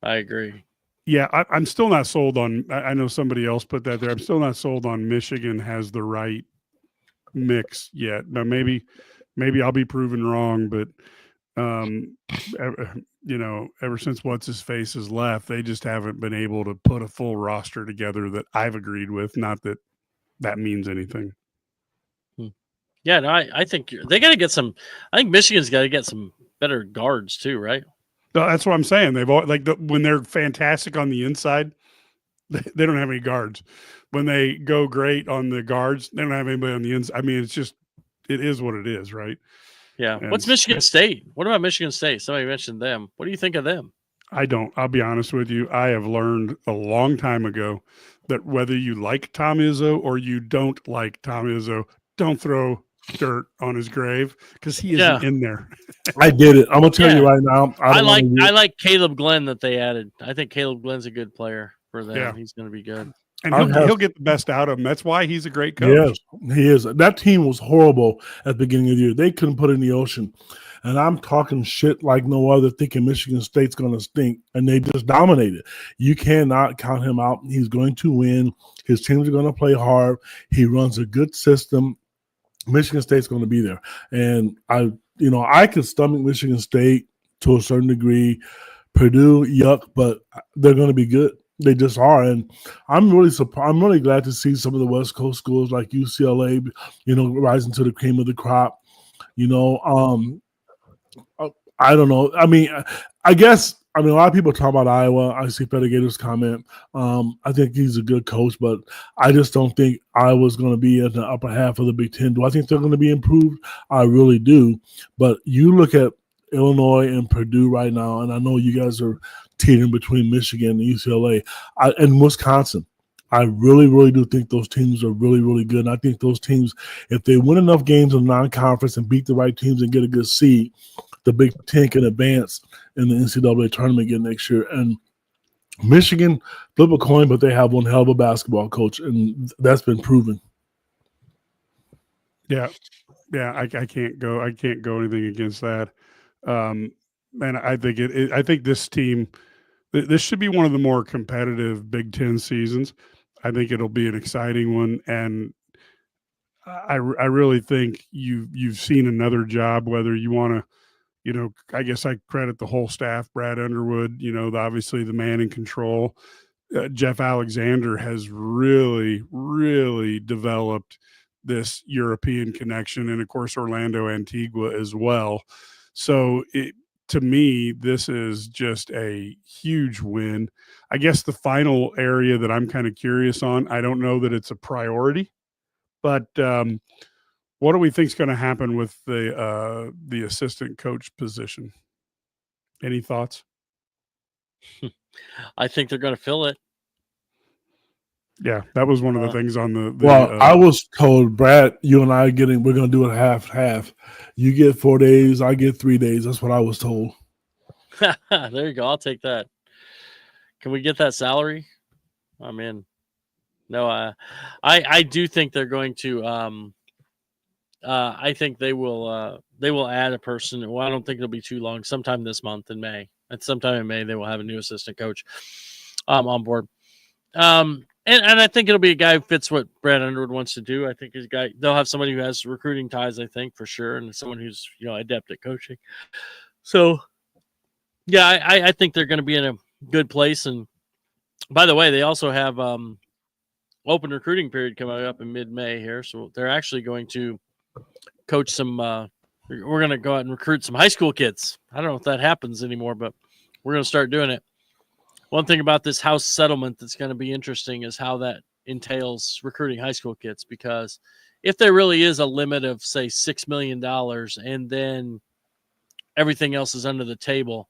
I agree. Yeah, I'm still not sold on. I know somebody else put that there. I'm still not sold on Michigan has the right mix yet. Now maybe I'll be proven wrong, but um, ever since what's his face has left, they just haven't been able to put a full roster together that I've agreed with. Not that that means anything. Yeah, no, I think they got to get some. I think Michigan's got to get some better guards too, right? No, that's what I'm saying. They've all when they're fantastic on the inside, they don't have any guards. When they go great on the guards, they don't have anybody on the inside. I mean, it is what it is, right? Yeah. And What's Michigan State? What about Michigan State? Somebody mentioned them. What do you think of them? I'll be honest with you. I have learned a long time ago that whether you like Tom Izzo or you don't like Tom Izzo, don't throw dirt on his grave because he isn't in there. I did it. I'm gonna tell you right now. I like Caleb Glenn that they added. I think Caleb Glenn's a good player for them. Yeah. He's going to be good. And he'll get the best out of him. That's why he's a great coach. Yes, he is. That team was horrible at the beginning of the year. They couldn't put it in the ocean. And I'm talking shit like no other, thinking Michigan State's going to stink. And they just dominated. You cannot count him out. He's going to win. His teams are going to play hard. He runs a good system. Michigan State's going to be there. And I can stomach Michigan State to a certain degree. Purdue, yuck, but they're going to be good. They just are, and I'm really surprised. I'm really glad to see some of the West Coast schools like UCLA, rising to the cream of the crop. I don't know. I mean, I guess a lot of people talk about Iowa. I see Fedigator's comment. I think he's a good coach, but I just don't think Iowa's going to be in the upper half of the Big Ten. Do I think they're going to be improved? I really do. But you look at Illinois and Purdue right now, and I know you guys are teetering between Michigan and UCLA and Wisconsin. I really, really do think those teams are really, really good. And I think those teams, if they win enough games in non-conference and beat the right teams and get a good seed, the Big Ten can advance in the NCAA tournament again next year. And Michigan, flip a coin, but they have one hell of a basketball coach, and that's been proven. Yeah, I can't go anything against that. And I think I think this team, this should be one of the more competitive Big Ten seasons. I think it'll be an exciting one, and I really think you've seen another job. Whether you want to, I guess I credit the whole staff, Brad Underwood. Obviously the man in control, Jeff Alexander has really, really developed this European connection, and of course Orlando Antigua as well. So to me, this is just a huge win. I guess the final area that I'm kind of curious on, I don't know that it's a priority, but what do we think is going to happen with the assistant coach position? Any thoughts? I think they're going to fill it. Yeah, that was one of the things on the I was told, Brad, you and I we're going to do it half. You get 4 days, I get 3 days. That's what I was told. There you go. I'll take that. Can we get that salary? I'm in. No, I do think they're going to. I think they will add a person. Well, I don't think it'll be too long. Sometime this month in May. At sometime in May, they will have a new assistant coach on board. And I think it'll be a guy who fits what Brad Underwood wants to do. I think he's a guy. They'll have somebody who has recruiting ties, I think, for sure, and someone who's adept at coaching. So, yeah, I think they're going to be in a good place. And by the way, they also have open recruiting period coming up in mid-May here, so they're actually going to coach some. We're going to go out and recruit some high school kids. I don't know if that happens anymore, but we're going to start doing it. One thing about this house settlement that's going to be interesting is how that entails recruiting high school kids, because if there really is a limit of, say, $6 million and then everything else is under the table,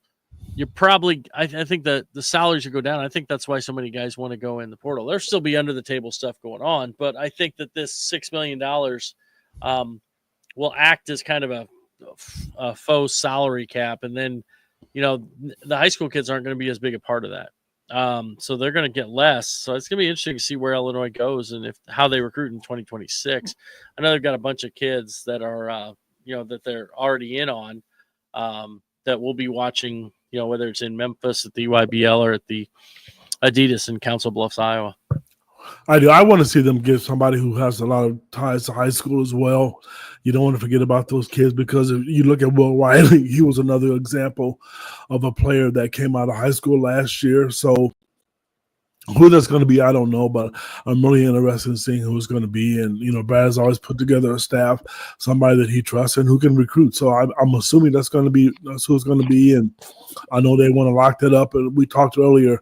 you probably – I think that the salaries will go down. I think that's why so many guys want to go in the portal. There'll still be under the table stuff going on, but I think that this $6 million will act as kind of a faux salary cap, and then – the high school kids aren't going to be as big a part of that. So they're going to get less. So it's going to be interesting to see where Illinois goes and how they recruit in 2026. I know they've got a bunch of kids that are, that they're already in on that we'll be watching, whether it's in Memphis at the EYBL or at the Adidas in Council Bluffs, Iowa. I do. I want to see them get somebody who has a lot of ties to high school as well. You don't want to forget about those kids, because if you look at Will Riley, he was another example of a player that came out of high school last year. So who that's going to be, I don't know, but I'm really interested in seeing who it's going to be. And, Brad has always put together a staff, somebody that he trusts and who can recruit. So I'm assuming that's who it's going to be. And I know they want to lock that up. And we talked earlier.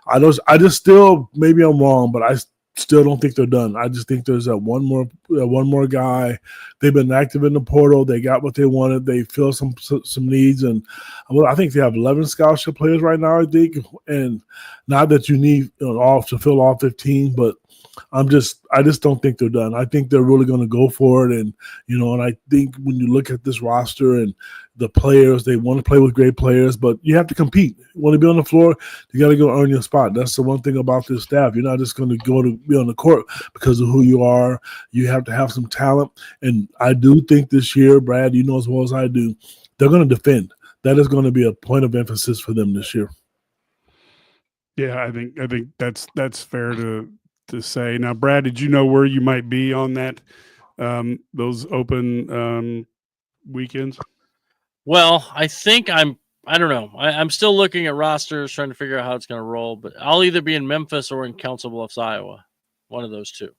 I just still, maybe I'm wrong, but I still don't think they're done. I just think there's one more guy. They've been active in the portal. They got what they wanted. They fill some needs, and I think they have 11 scholarship players right now, I think. And not that you need all to fill all 15, but I just don't think they're done. I think they're really going to go for it, and I think when you look at this roster and the players, they want to play with great players, but you have to compete. You want to be on the floor, you got to go earn your spot. That's the one thing about this staff. You're not just going to go to be on the court because of who you are. You have to have some talent, and I do think this year, Brad, as well as I do, they're going to defend. That is going to be a point of emphasis for them this year. Yeah, I think that's fair to say. Now, Brad, did you know where you might be on that those open weekends? Well, I think I don't know. I'm still looking at rosters, trying to figure out how it's going to roll. But I'll either be in Memphis or in Council Bluffs, Iowa. One of those two.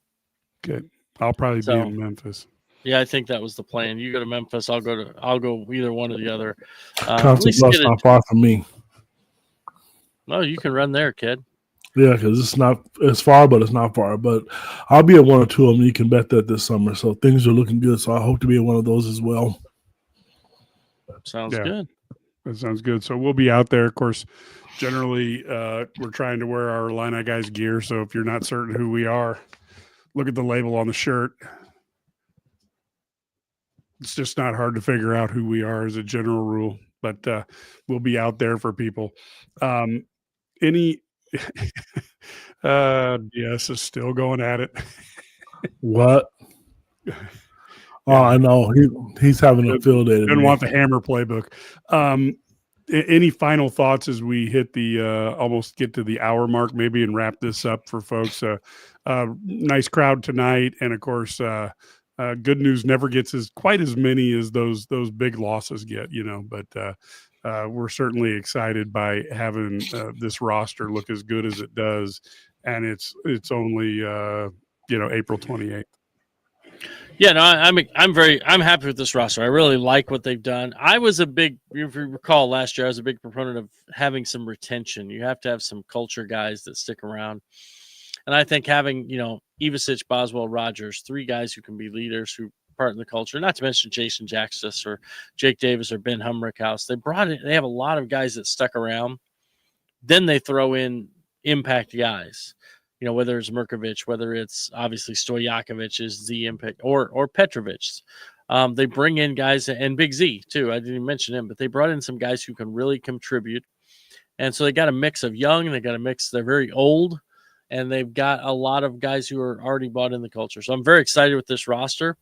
Good. I'll probably be in Memphis. Yeah, I think that was the plan. You go to Memphis, I'll go either one or the other. Council Bluffs not far from me. No, you can run there, kid. Yeah, because it's far, but it's not far. But I'll be at one or two of them. You can bet that this summer. So things are looking good. So I hope to be at one of those as well. Sounds good. That sounds good. So we'll be out there. Of course, generally, we're trying to wear our Illini guys gear. So if you're not certain who we are, look at the label on the shirt. It's just not hard to figure out who we are as a general rule. But we'll be out there for people. Yes, is still going at it. What? Oh, I know. He's having a field day. Didn't want the hammer playbook. Any final thoughts as we hit the almost get to the hour mark, maybe, and wrap this up for folks? Nice crowd tonight, and of course, good news never gets quite as many as those big losses get, But we're certainly excited by having this roster look as good as it does, and it's only April 28th. Yeah, no, I'm happy with this roster. I really like what they've done. If you recall last year, I was a big proponent of having some retention. You have to have some culture guys that stick around. And I think having, Ivasic, Boswell, Rogers, three guys who can be leaders, who part in the culture, not to mention Jason Jackson or Jake Davis or Ben Humrickhouse. They have a lot of guys that stuck around. Then they throw in impact guys. Whether it's Merkovich, whether it's obviously Stojakovic is the impact, or Petrovic. They bring in guys, and Big Z too. I didn't even mention him, but they brought in some guys who can really contribute. And so they got a mix of young, they're very old, and they've got a lot of guys who are already bought in the culture. So I'm very excited with this roster.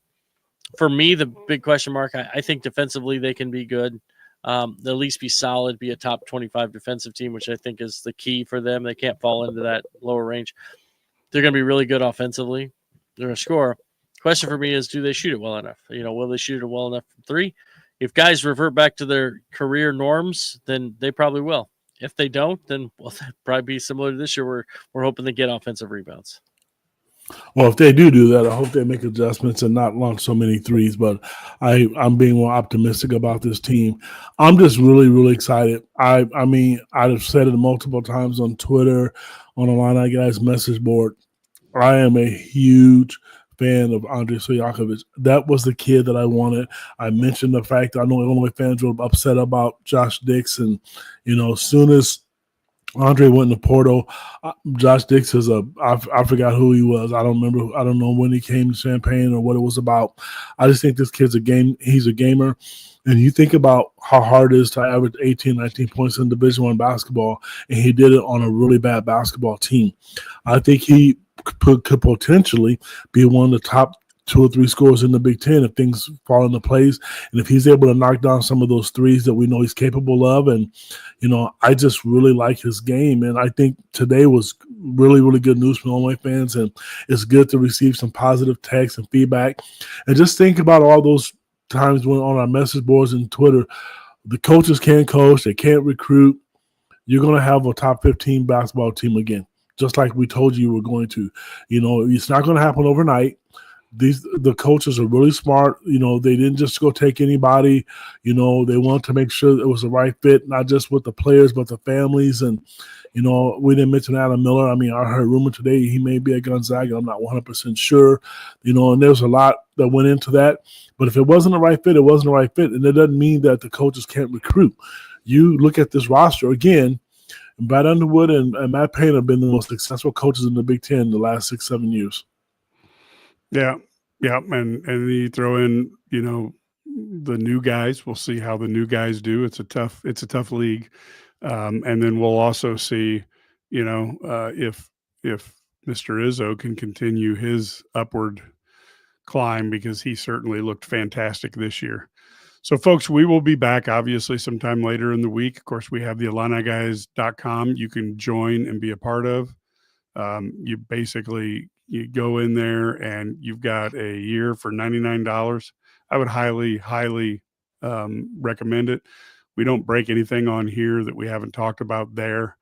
For me, the big question mark, I think defensively they can be good. They'll at least be solid, be a top 25 defensive team, which I think is the key for them. They can't fall into that lower range. They're going to be really good offensively. They're going to score. Question for me is, do they shoot it well enough? Will they shoot it well enough from three? If guys revert back to their career norms, then they probably will. If they don't, then that'll probably be similar to this year. We're hoping to get offensive rebounds. Well, if they do that, I hope they make adjustments and not launch so many threes. But I'm being more optimistic about this team. I'm just really, really excited. I mean, I've said it multiple times on Twitter, on the Illini Guys message board. I am a huge fan of Andrej Stojakovic. That was the kid that I wanted. I mentioned the fact that I know Illinois fans were upset about Josh Dix, and as soon as Andrej went in the portal, Josh Dix is I forgot who he was. I don't remember. I don't know when he came to Champaign or what it was about. I just think this kid's he's a gamer. And you think about how hard it is to average 18, 19 points in Division I basketball, and he did it on a really bad basketball team. I think he could potentially be one of the top 2 or 3 scores in the Big Ten if things fall into place. And if he's able to knock down some of those threes that we know he's capable of. And, I just really like his game. And I think today was really, really good news for Illinois fans. And it's good to receive some positive text and feedback. And just think about all those times when on our message boards and Twitter, the coaches can't coach, they can't recruit. You're going to have a top 15 basketball team again, just like we told you were going to. It's not going to happen overnight. The coaches are really smart. They didn't just go take anybody. They wanted to make sure it was the right fit, not just with the players, but the families. And, we didn't mention Adam Miller. I mean, I heard rumor today he may be at Gonzaga. I'm not 100% sure, and there's a lot that went into that. But if it wasn't the right fit, it wasn't the right fit. And it doesn't mean that the coaches can't recruit. You look at this roster again, Brad Underwood and Matt Payne have been the most successful coaches in the Big Ten in the last 6-7 years. Yeah. And you throw in, the new guys. We'll see how the new guys do. It's a tough league. And then we'll also see, if Mr. Izzo can continue his upward climb, because he certainly looked fantastic this year. So, folks, we will be back, obviously, sometime later in the week. Of course, we have the IlliniGuys.com you can join and be a part of. You go in there and you've got a year for $99. I would highly, highly recommend it. We don't break anything on here that we haven't talked about there.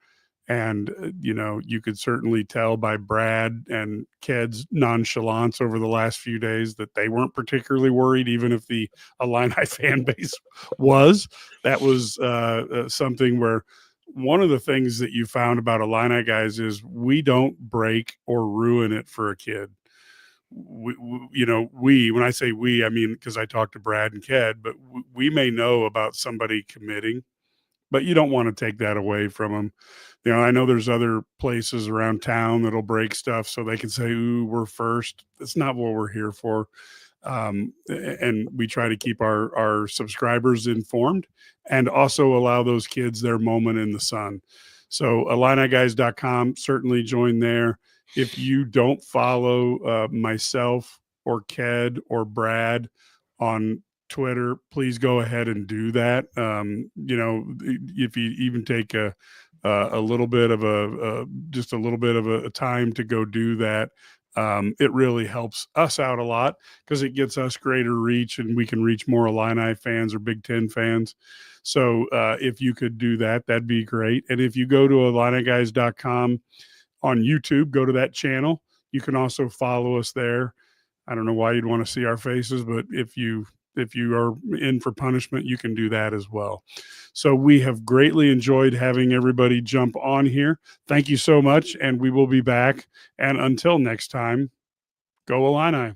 And, you could certainly tell by Brad and Ked's nonchalance over the last few days that they weren't particularly worried, even if the Illini fan base was. That was something where one of the things that you found about Illini guys is we don't break or ruin it for a kid. When I say we, I mean, because I talked to Brad and Ked, but we may know about somebody committing, but you don't want to take that away from them. I know there's other places around town that'll break stuff so they can say, ooh, we're first. That's not what we're here for. And we try to keep our subscribers informed and also allow those kids their moment in the sun. So IlliniGuys.com, certainly join there. If you don't follow myself or Ked or Brad on Twitter, please go ahead and do that. If you even take a little bit of a time to go do that, it really helps us out a lot because it gets us greater reach and we can reach more Illini fans or Big Ten fans. So if you could do that, that'd be great. And if you go to IlliniGuys.com on YouTube, go to that channel. You can also follow us there. I don't know why you'd want to see our faces, but if you are in for punishment, you can do that as well. So we have greatly enjoyed having everybody jump on here. Thank you so much, and we will be back. And until next time, go Illini.